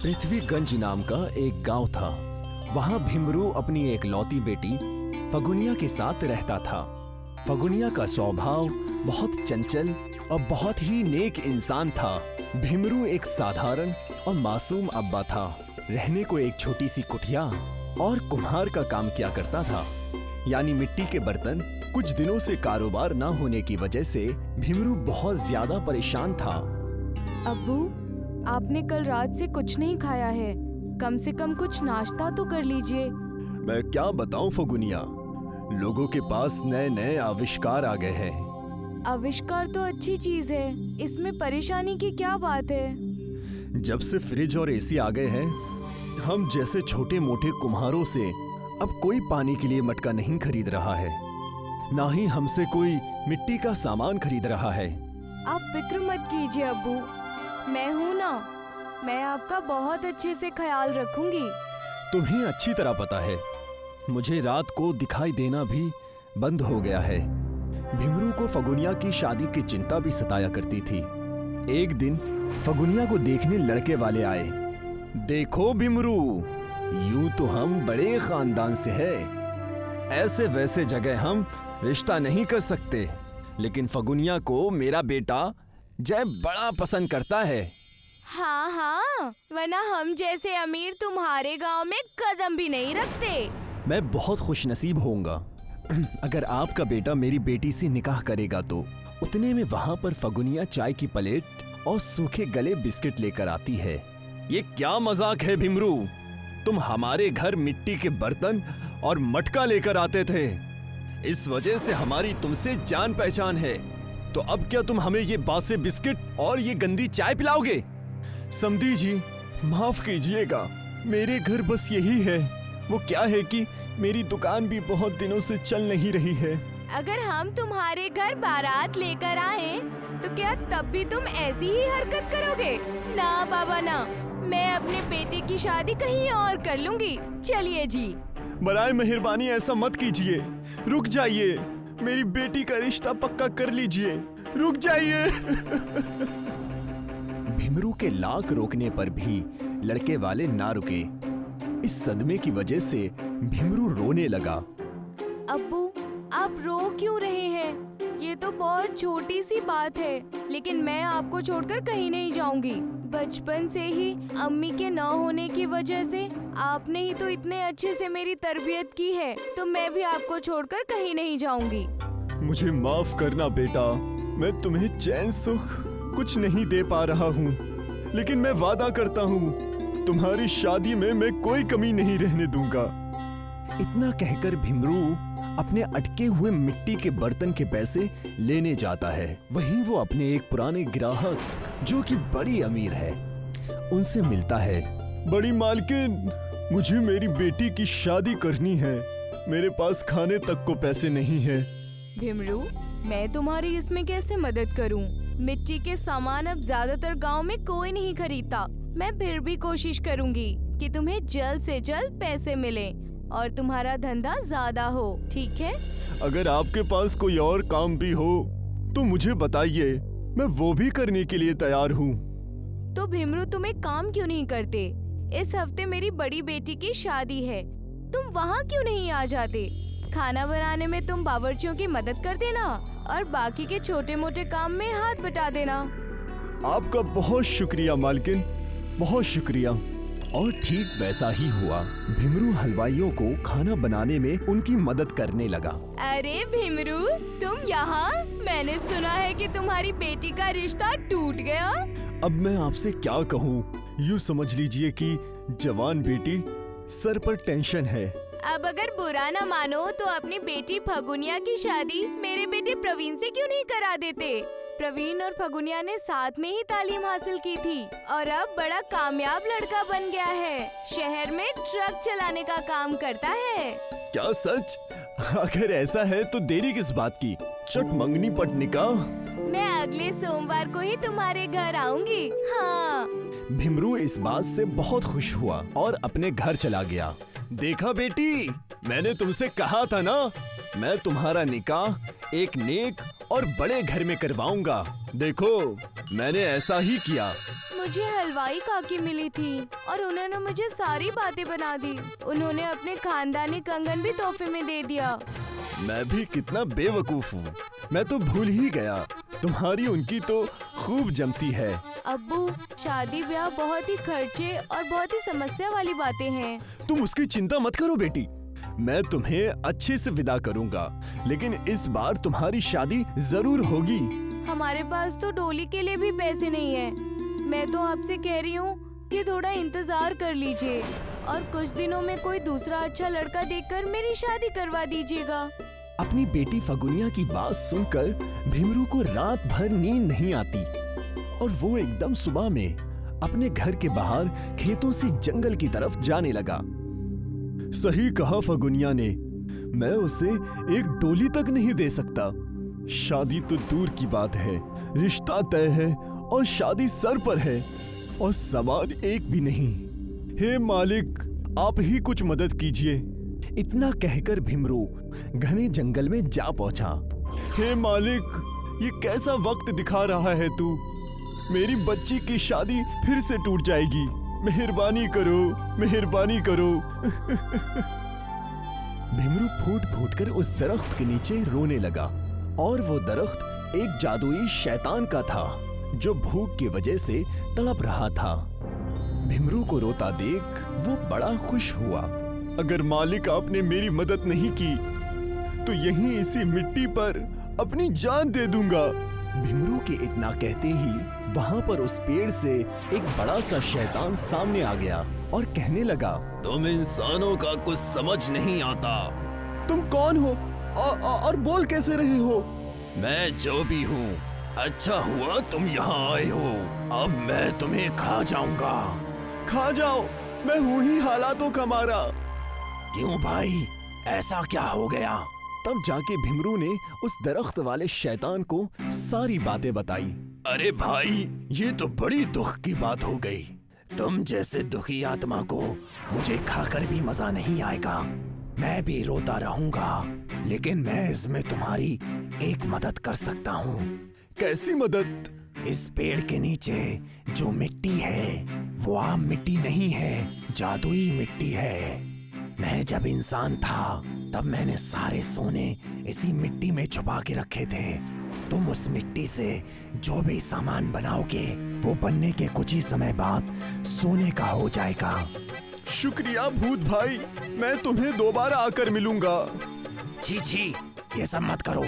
पृथ्वीगंज नाम का एक गांव था। वहां भीमरू अपनी एक लौती बेटी फगुनिया के साथ रहता था। फगुनिया का स्वभाव बहुत चंचल और बहुत ही नेक इंसान था। भीमरू एक साधारण और मासूम अब्बा था। रहने को एक छोटी सी कुटिया और कुम्हार का काम किया करता था, यानी मिट्टी के बर्तन। कुछ दिनों से कारोबार ना होने की वजह से भीमरू बहुत ज्यादा परेशान था। अब्बू, आपने कल रात से कुछ नहीं खाया है, कम से कम कुछ नाश्ता तो कर लीजिए। मैं क्या बताऊं फगुनिया, लोगों के पास नए नए आविष्कार आ गए हैं। आविष्कार तो अच्छी चीज है, इसमें परेशानी की क्या बात है? जब से फ्रिज और एसी आ गए हैं, हम जैसे छोटे मोटे कुम्हारों से अब कोई पानी के लिए मटका नहीं खरीद रहा है, ना ही हमसे कोई मिट्टी का सामान खरीद रहा है। आप फिक्र मत कीजिए अब्बू, मैं हूँ ना, मैं आपका बहुत अच्छे से ख्याल रखूंगी। तुम्हें अच्छी तरह पता है, मुझे रात को दिखाई देना भी बंद हो गया है। भीमरू को फगुनिया की शादी की चिंता भी सताया करती थी। एक दिन फगुनिया को देखने लड़के वाले आए। देखो भीमरू, यूं तो हम बड़े खानदान से हैं, ऐसे वैसे जगह हम रिश्ता नहीं कर सकते, लेकिन फगुनिया को मेरा बेटा जय बड़ा पसंद करता है। हाँ हाँ, वरना हम जैसे अमीर तुम्हारे गांव में कदम भी नहीं रखते। मैं बहुत खुशनसीब होऊंगा अगर आपका बेटा मेरी बेटी से निकाह करेगा तो। उतने में वहाँ पर फगुनिया चाय की प्लेट और सूखे गले बिस्किट लेकर आती है। ये क्या मजाक है भीमरू, तुम हमारे घर मिट्टी के बर्तन और मटका लेकर आते थे, इस वजह से हमारी तुमसे जान पहचान है, तो अब क्या तुम हमें ये बासे बिस्किट और ये गंदी चाय पिलाओगे? समधी जी, माफ कीजिएगा, मेरे घर बस यही है। वो क्या है कि मेरी दुकान भी बहुत दिनों से चल नहीं रही है। अगर हम तुम्हारे घर बारात लेकर आए तो क्या तब भी तुम ऐसी ही हरकत करोगे? ना बाबा ना, मैं अपने बेटे की शादी कहीं और कर लूंगी। चलिए जी। बराए मेहरबानी ऐसा मत कीजिए, रुक जाइए, मेरी बेटी का रिश्ता पक्का कर लीजिए, रुक जाइए। भीमरू के लाख रोकने पर भी लड़के वाले ना रुके। इस सदमे की वजह से भीमरू रोने लगा। अब्बू, आप रो क्यों रहे हैं? ये तो बहुत छोटी सी बात है, लेकिन मैं आपको छोड़कर कहीं नहीं जाऊंगी। बचपन से ही अम्मी के न होने की वजह से आपने ही तो इतने अच्छे से मेरी तरबियत की है, तो मैं भी आपको छोड़कर कहीं नहीं जाऊंगी। मुझे माफ करना बेटा, मैं तुम्हें चैन सुख कुछ नहीं दे पा रहा हूँ, लेकिन मैं वादा करता हूँ तुम्हारी शादी में मैं कोई कमी नहीं रहने दूंगा। इतना कहकर भीमरू अपने अटके हुए मिट्टी के बर्तन के पैसे लेने जाता है। वहीं वो अपने एक पुराने ग्राहक, जो कि बड़ी अमीर है, उनसे मिलता है। बड़ी मालकिन, मुझे मेरी बेटी की शादी करनी है, मेरे पास खाने तक को पैसे नहीं है। भीमरू, मैं तुम्हारी इसमें कैसे मदद करूं? मिट्टी के सामान अब ज्यादातर गांव में कोई नहीं खरीदता। मैं फिर भी कोशिश करूंगी कि तुम्हें जल्द से जल्द पैसे मिले और तुम्हारा धंधा ज्यादा हो, ठीक है? अगर आपके पास कोई और काम भी हो तो मुझे बताइए, मैं वो भी करने के लिए तैयार हूँ। तो भीमरू, तुम एक काम क्यों नहीं करते? इस हफ्ते मेरी बड़ी बेटी की शादी है, तुम वहाँ क्यों नहीं आ जाते? खाना बनाने में तुम बावर्चियों की मदद कर देना और बाकी के छोटे मोटे काम में हाथ बटा देना। आपका बहुत शुक्रिया मालकिन, बहुत शुक्रिया। और ठीक वैसा ही हुआ। भीमरू हलवाइयों को खाना बनाने में उनकी मदद करने लगा। अरे भीमरू, तुम यहाँ? मैंने सुना है कि तुम्हारी बेटी का रिश्ता टूट गया। अब मैं आपसे क्या कहूँ, यूँ समझ लीजिए कि जवान बेटी सर पर टेंशन है। अब अगर बुरा न मानो तो अपनी बेटी फगुनिया की शादी मेरे बेटे प्रवीण से क्यों नहीं करा देते? प्रवीण और फगुनिया ने साथ में ही तालीम हासिल की थी और अब बड़ा कामयाब लड़का बन गया है। शहर में ट्रक चलाने का काम करता है। क्या सच? अगर ऐसा है तो देरी किस बात की, चट मंगनी पट निकाह। मैं अगले सोमवार को ही तुम्हारे घर आऊंगी। हाँ। भीमरू इस बात से बहुत खुश हुआ और अपने घर चला गया। देखा बेटी, मैंने तुमसे कहा था ना, मैं तुम्हारा निकाह एक नेक और बड़े घर में करवाऊंगा। देखो, मैंने ऐसा ही किया। मुझे हलवाई काकी मिली थी और उन्होंने मुझे सारी बातें बना दी। उन्होंने अपने खानदानी कंगन भी तोहफे में दे दिया। मैं भी कितना बेवकूफ हूँ, मैं तो भूल ही गया। तुम्हारी उनकी तो खूब जमती है। अब्बू, शादी ब्याह बहुत ही खर्चे और बहुत ही समस्या वाली बातें हैं। तुम उसकी चिंता मत करो बेटी, मैं तुम्हें अच्छे से विदा करूंगा, लेकिन इस बार तुम्हारी शादी जरूर होगी। हमारे पास तो डोली के लिए भी पैसे नहीं है। मैं तो आपसे कह रही हूँ कि थोड़ा इंतजार कर लीजिए और कुछ दिनों में कोई दूसरा अच्छा लड़का देखकर मेरी शादी करवा दीजिएगा। अपनी बेटी फगुनिया की बात सुनकर भीमरू को रात भर नींद नहीं आती और वो एकदम सुबह में अपने घर के बाहर खेतों से जंगल की तरफ जाने लगा। सही कहा फगुनिया ने, मैं उसे एक डोली तक नहीं दे सकता। शादी तो दूर की बात है, रिश्ता तय है और शादी सर पर है और सामान एक भी नहीं। हे मालिक, आप ही कुछ मदद कीजिए। इतना कहकर भीमरू घने जंगल में जा पहुंचा। हे मालिक, ये कैसा वक्त दिखा रहा है तू? मेरी बच्ची की शादी फिर से टूट जाएगी। मेहरबानी करो, मेहरबानी करो। भीमरू फूट फूट कर उस दरख्त के नीचे रोने लगा और वो दरख्त एक जादुई शैतान का था जो भूख की वजह से तड़प रहा था। भीमरू को रोता देख वो बड़ा खुश हुआ। अगर मालिक आपने मेरी मदद नहीं की तो यहीं इसी मिट्टी पर अपनी जान दे दूंगा। भीमरू के इतना कहते ही वहां पर उस पेड़ से एक बड़ा सा शैतान सामने आ गया और कहने लगा, तुम इंसानों का कुछ समझ नहीं आता। तुम कौन हो और बोल कैसे रहे हो? मैं जो भी हूँ, अच्छा हुआ तुम यहाँ आए हो। अब मैं तुम्हें खा जाऊंगा। खा जाओ, मैं हूँ ही हालातों का मारा। क्यों भाई, ऐसा क्या हो गया? तब जाके भीमरू ने उस दरख्त वाले शैतान को सारी बातें बताई। अरे भाई, ये तो बड़ी दुख की बात हो गई। तुम जैसे दुखी आत्मा को मुझे खाकर भी मजा नहीं आएगा। मैं भी रोता रहूंगा, लेकिन मैं इसमें तुम्हारी एक मदद कर सकता हूँ। कैसी मदद? इस पेड़ के नीचे जो मिट्टी है वो आम मिट्टी नहीं है, जादुई मिट्टी है। मैं जब इंसान था तब मैंने सारे सोने इसी मिट्टी में छुपा के रखे थे। तुम उस मिट्टी से जो भी सामान बनाओगे वो बनने के कुछ ही समय बाद सोने का हो जाएगा। शुक्रिया भूत भाई, मैं तुम्हें दोबारा आकर मिलूंगा। छी छी, ये सब मत करो,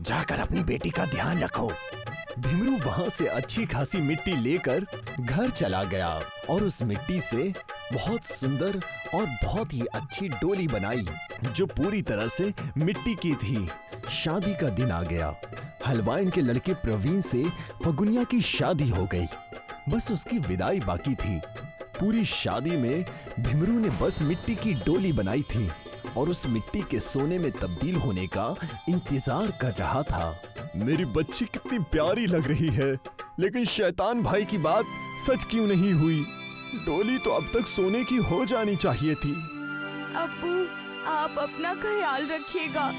जाकर अपनी बेटी का ध्यान रखो। भीमरू वहां से अच्छी खासी मिट्टी लेकर घर चला गया और उस मिट्टी से बहुत सुंदर और बहुत ही अच्छी डोली बनाई जो पूरी तरह से मिट्टी की थी। शादी का दिन आ गया। हलवाइन के लड़के प्रवीण से फगुनिया की शादी हो गई। बस उसकी विदाई बाकी थी। पूरी शादी में भीमरू ने बस मिट्टी की डोली बनाई थी और उस मिट्टी के सोने में तब्दील होने का इंतजार कर रहा था। मेरी बच्ची कितनी प्यारी लग रही है, लेकिन शैतान भाई की बात सच क्यों नहीं हुई? डोली तो अब तक सोने की हो जानी चाहिए थी। अब्बू, आप अपना ख्याल रखिएगा।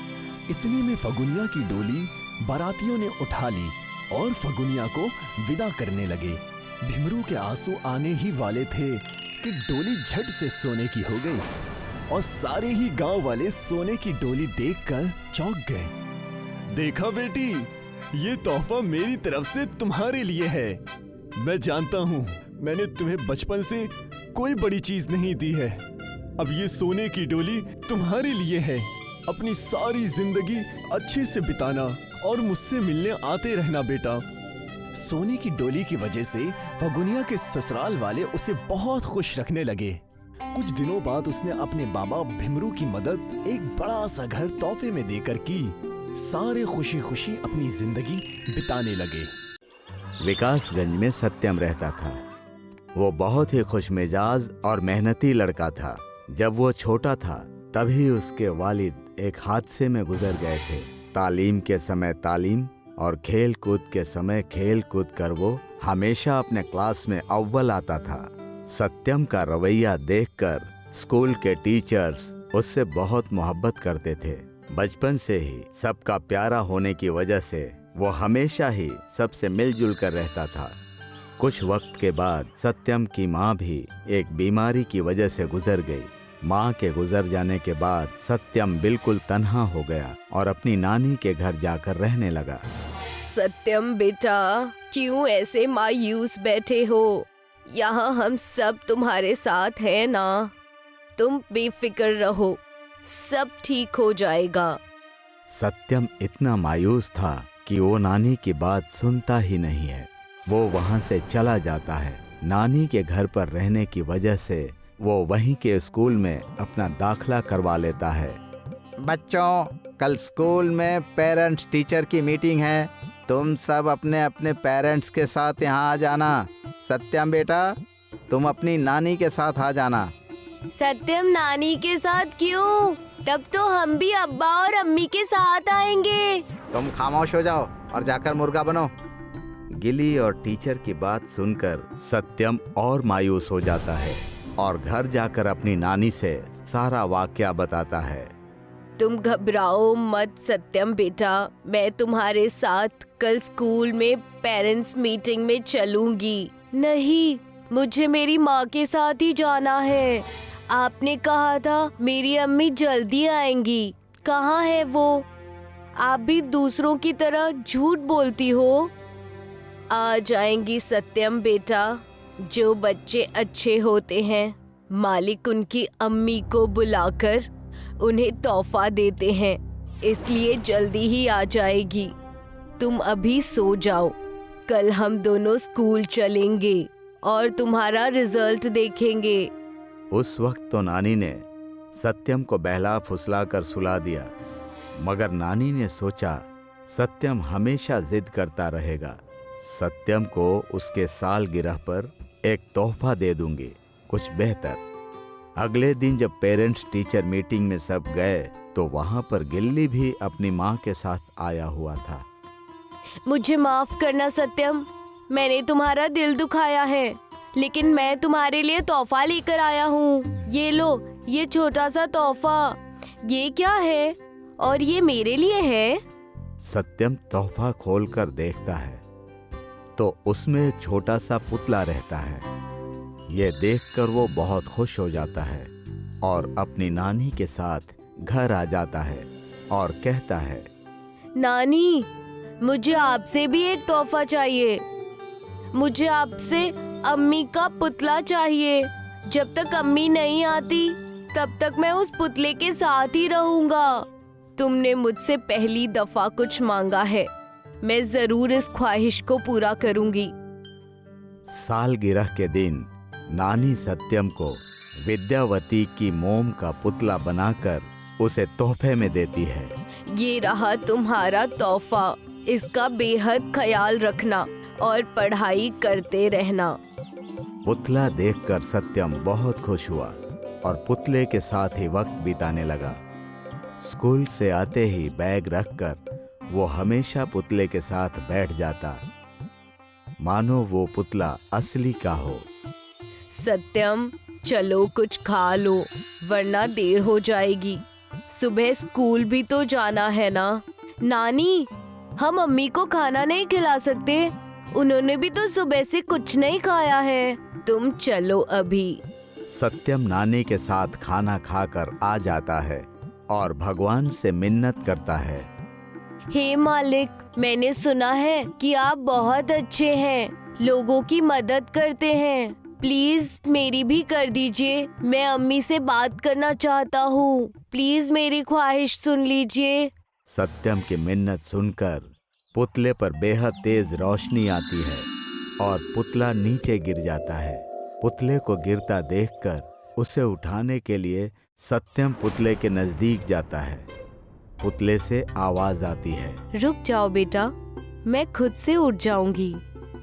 इतने में फगुनिया की डोली बारातियों ने उठा ली और फगुनिया को विदा करने लगे। भीमरू के आंसू आने ही वाले थे कि डोली झट से सोने की हो गई और सारे ही गांव वाले सोने की डोली देखकर चौंक गए। देखा बेटी, ये तोहफा मेरी तरफ से तुम्हारे लिए है। मैं जानता हूँ मैंने तुम्हें बचपन से कोई बड़ी चीज नहीं दी है। अब ये सोने की डोली तुम्हारे लिए है। अपनी सारी जिंदगी अच्छे से बिताना और मुझसे मिलने आते रहना बेटा। सोने की डोली की वजह से फगुनिया के ससुराल वाले उसे बहुत खुश रखने लगे। कुछ दिनों बाद उसने अपने बाबा भीमरू की मदद एक बड़ा सा घर तोहफे में देकर की। सारे खुशी खुशी अपनी जिंदगी बिताने लगे। विकासगंज में सत्यम रहता था। वो बहुत ही खुशमिजाज और मेहनती लड़का था। जब वो छोटा था तभी उसके वालिद एक हादसे में गुजर गए थे। तालीम के समय तालीम और खेल कूद के समय खेल कूद कर वो हमेशा अपने क्लास में अव्वल आता था। सत्यम का रवैया देखकर स्कूल के टीचर्स उससे बहुत मोहब्बत करते थे। बचपन से ही सबका प्यारा होने की वजह से वो हमेशा ही सबसे मिलजुल कर रहता था। कुछ वक्त के बाद सत्यम की माँ भी एक बीमारी की वजह से गुजर गई। माँ के गुजर जाने के बाद सत्यम बिल्कुल तन्हा हो गया और अपनी नानी के घर जाकर रहने लगा। सत्यम बेटा, क्यों ऐसे मायूस बैठे हो? यहाँ हम सब तुम्हारे साथ हैं ना। तुम बेफिक्र रहो, सब ठीक हो जाएगा। सत्यम इतना मायूस था कि वो नानी की बात सुनता ही नहीं है। वो वहाँ से चला जाता है। नानी के घर पर रहने की वजह से वो वहीं के स्कूल में अपना दाखला करवा लेता है। बच्चों, कल स्कूल में पेरेंट्स टीचर की मीटिंग है। तुम सब अपने अपने पेरेंट्स के साथ यहाँ आ जाना। सत्यम बेटा, तुम अपनी नानी के साथ आ जाना। सत्यम नानी के साथ क्यों? तब तो हम भी अब्बा और अम्मी के साथ आएंगे। तुम खामोश हो जाओ और जाकर मुर्गा बनो। गिली और टीचर की बात सुनकर सत्यम और मायूस हो जाता है और घर जाकर अपनी नानी से सारा वाकया बताता है। तुम घबराओ मत सत्यम बेटा, मैं तुम्हारे साथ कल स्कूल में पेरेंट्स मीटिंग में चलूंगी। नहीं, मुझे मेरी माँ के साथ ही जाना है। आपने कहा था मेरी अम्मी जल्दी आएंगी। कहाँ है वो? आप भी दूसरों की तरह झूठ बोलती हो। आ जाएंगी सत्यम बेटा। जो बच्चे अच्छे होते हैं, मालिक उनकी अम्मी को बुलाकर उन्हें तोहफा देते हैं, इसलिए जल्दी ही आ जाएगी। तुम अभी सो जाओ। कल हम दोनों स्कूल चलेंगे और तुम्हारा रिजल्ट देखेंगे। उस वक्त तो नानी ने सत्यम को बहला फुसला कर सुला दिया, मगर नानी ने सोचा सत्यम हमेशा जिद करता रहेगा। सत्यम को उसके सालगिरह पर एक तोहफा दे दूंगी, कुछ बेहतर। अगले दिन जब पेरेंट्स टीचर मीटिंग में सब गए तो वहां पर गिल्ली भी अपनी माँ के साथ आया हुआ था। मुझे माफ करना सत्यम, मैंने तुम्हारा दिल दुखाया है, लेकिन मैं तुम्हारे लिए तोहफा लेकर आया हूँ। ये लो, ये छोटा सा तोहफा। ये क्या है? और ये मेरे लिए है। सत्यम तोहफा खोलकर देखता है तो उसमें एक छोटा सा पुतला रहता है। ये देखकर वो बहुत खुश हो जाता है और अपनी नानी के साथ घर आ जाता है और कहता है, नानी, मुझे आपसे भी एक तोहफा चाहिए। मुझे आपसे अम्मी का पुतला चाहिए। जब तक अम्मी नहीं आती तब तक मैं उस पुतले के साथ ही रहूंगा। तुमने मुझसे पहली दफा कुछ मांगा है, मैं जरूर इस ख्वाहिश को पूरा करूंगी। सालगिरह के दिन नानी सत्यम को विद्यावती की मोम का पुतला बनाकर उसे तोहफे में देती है। ये रहा तुम्हारा तोहफा। इसका बेहद ख्याल रखना और पढ़ाई करते रहना। पुतला देखकर सत्यम बहुत खुश हुआ और पुतले के साथ ही वक्त बिताने लगा। स्कूल से आते ही बैग रखकर वो हमेशा पुतले के साथ बैठ जाता, मानो वो पुतला असली का हो। सत्यम, चलो कुछ खा लो, वरना देर हो जाएगी। सुबह स्कूल भी तो जाना है ना। नानी, हम अम्मी को खाना नहीं खिला सकते, उन्होंने भी तो सुबह से कुछ नहीं खाया है। तुम चलो अभी। सत्यम नानी के साथ खाना खाकर आ जाता है और भगवान से मिन्नत करता है। हे मालिक, मैंने सुना है कि आप बहुत अच्छे हैं, लोगों की मदद करते हैं। प्लीज मेरी भी कर दीजिए। मैं अम्मी से बात करना चाहता हूँ। प्लीज मेरी ख्वाहिश सुन लीजिए। सत्यम की मिन्नत सुनकर पुतले पर बेहद तेज रोशनी आती है और पुतला नीचे गिर जाता है। पुतले को गिरता देखकर उसे उठाने के लिए सत्यम पुतले के नजदीक जाता है। पुतले से आवाज आती है, रुक जाओ बेटा, मैं खुद से उठ जाऊंगी।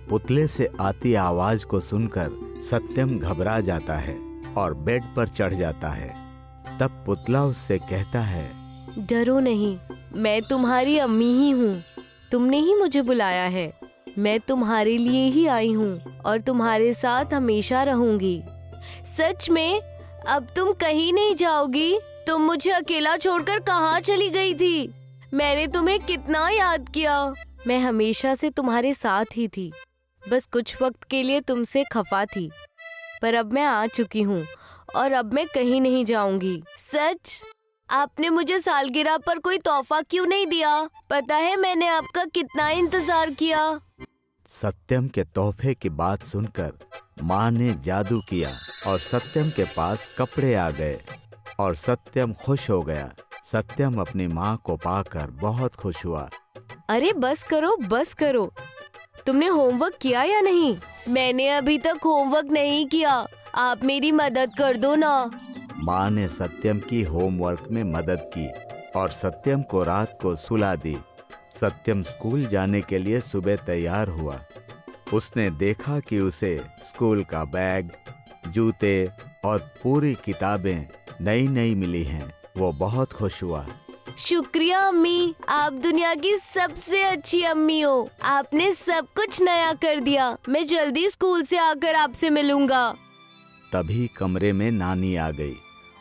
पुतले से आती आवाज को सुनकर सत्यम घबरा जाता है और बेड पर चढ़ जाता है। तब पुतला उससे कहता है, डरो नहीं, मैं तुम्हारी अम्मी ही हूँ। तुमने ही मुझे बुलाया है। मैं तुम्हारे लिए ही आई हूँ और तुम्हारे साथ हमेशा रहूंगी। सच में? अब तुम कहीं नहीं जाओगी? तुम मुझे अकेला छोड़कर कहाँ चली गई थी? मैंने तुम्हें कितना याद किया। मैं हमेशा से तुम्हारे साथ ही थी, बस कुछ वक्त के लिए तुमसे खफा थी, पर अब मैं आ चुकी हूँ और अब मैं कहीं नहीं जाऊंगी। सच? आपने मुझे सालगिरह पर कोई तोहफा क्यों नहीं दिया? पता है मैंने आपका कितना इंतजार किया। सत्यम के तोहफे की बात सुनकर माँ ने जादू किया और सत्यम के पास कपड़े आ गए और सत्यम खुश हो गया। सत्यम अपनी माँ को पाकर बहुत खुश हुआ। अरे बस करो, बस करो। तुमने होमवर्क किया या नहीं? मैंने अभी तक होमवर्क नहीं किया। आप मेरी मदद कर दो ना। माँ ने सत्यम की होमवर्क में मदद की और सत्यम को रात को सुला दी। सत्यम स्कूल जाने के लिए सुबह तैयार हुआ। उसने देखा कि उसे स्कूल का बैग, जूते और पूरी किताबें नई नई मिली हैं। वो बहुत खुश हुआ। शुक्रिया अम्मी, आप दुनिया की सबसे अच्छी अम्मी हो। आपने सब कुछ नया कर दिया। मैं जल्दी स्कूल से आकर आपसे मिलूंगा। तभी कमरे में नानी आ गई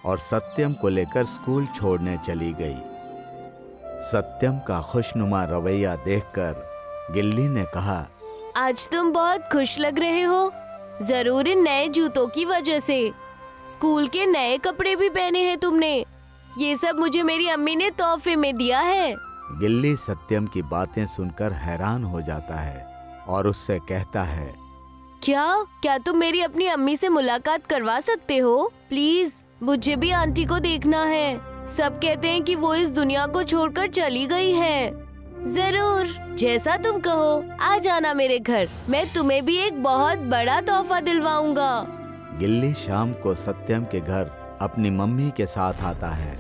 और सत्यम को लेकर स्कूल छोड़ने चली गई। सत्यम का खुशनुमा रवैया देखकर गिल्ली ने कहा, आज तुम बहुत खुश लग रहे हो। जरूर इन नए जूतों की वजह से। स्कूल के नए कपड़े भी पहने हैं तुमने। ये सब मुझे मेरी अम्मी ने तोहफे में दिया है। गिल्ली सत्यम की बातें सुनकर हैरान हो जाता है और उससे कहता है, क्या तुम मेरी अपनी अम्मी से मुलाकात करवा सकते हो? प्लीज, मुझे भी आंटी को देखना है। सब कहते हैं कि वो इस दुनिया को छोड़कर चली गई है। जरूर, जैसा तुम कहो। आ जाना मेरे घर, मैं तुम्हें भी एक बहुत बड़ा तोहफा दिलवाऊंगा। गिल्ली शाम को सत्यम के घर अपनी मम्मी के साथ आता है।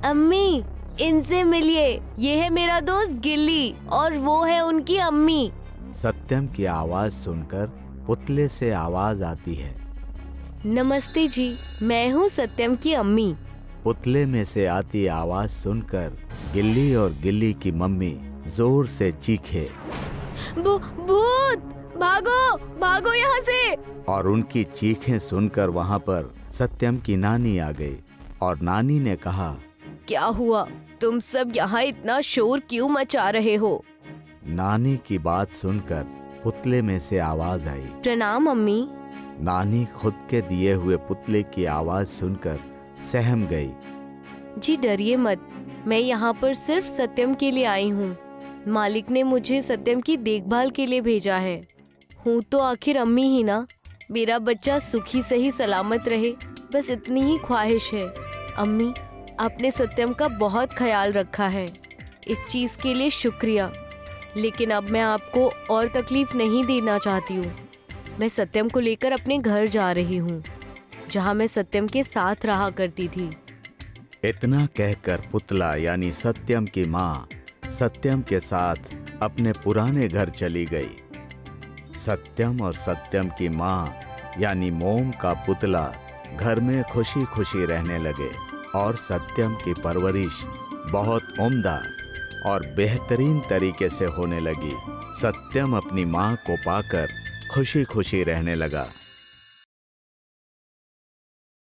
अम्मी, इनसे मिलिए। ये है मेरा दोस्त गिल्ली और वो है उनकी अम्मी। सत्यम की आवाज सुनकर पुतले से आवाज आती है। नमस्ते जी, मैं हूँ सत्यम की अम्मी। पुतले में से आती आवाज सुनकर गिल्ली और गिल्ली की मम्मी जोर से चीखे, भूत! भागो, भागो यहाँ से! और उनकी चीखें सुनकर वहाँ पर सत्यम की नानी आ गई और नानी ने कहा, क्या हुआ? तुम सब यहाँ इतना शोर क्यों मचा रहे हो? नानी की बात सुनकर पुतले में से आवाज आई। प्रणाम अम्मी। नानी खुद के दिए हुए पुतले की आवाज सुनकर सहम गई। जी डरिए मत, मैं यहाँ पर सिर्फ सत्यम के लिए आई हूँ। मालिक ने मुझे सत्यम की देखभाल के लिए भेजा है। हूँ तो आखिर अम्मी ही ना। मेरा बच्चा सुखी सही सलामत रहे, बस इतनी ही ख्वाहिश है। अम्मी, आपने सत्यम का बहुत ख्याल रखा है, इस चीज़ के लिए शुक्रिया। लेकिन अब मैं आपको और तकलीफ नहीं देना चाहती हूँ। मैं सत्यम को लेकर अपने घर जा रही हूँ, जहाँ मैं सत्यम के साथ रहा करती थी। इतना कहकर पुतला यानी सत्यम की माँ सत्यम के साथ अपने पुराने घर चली गई। सत्यम और सत्यम की माँ यानी मोम का पुतला घर में खुशी खुशी रहने लगे और सत्यम की परवरिश बहुत उम्दा और बेहतरीन तरीके से होने लगी। सत्यम अपनी माँ को पाकर खुशी खुशी रहने लगा।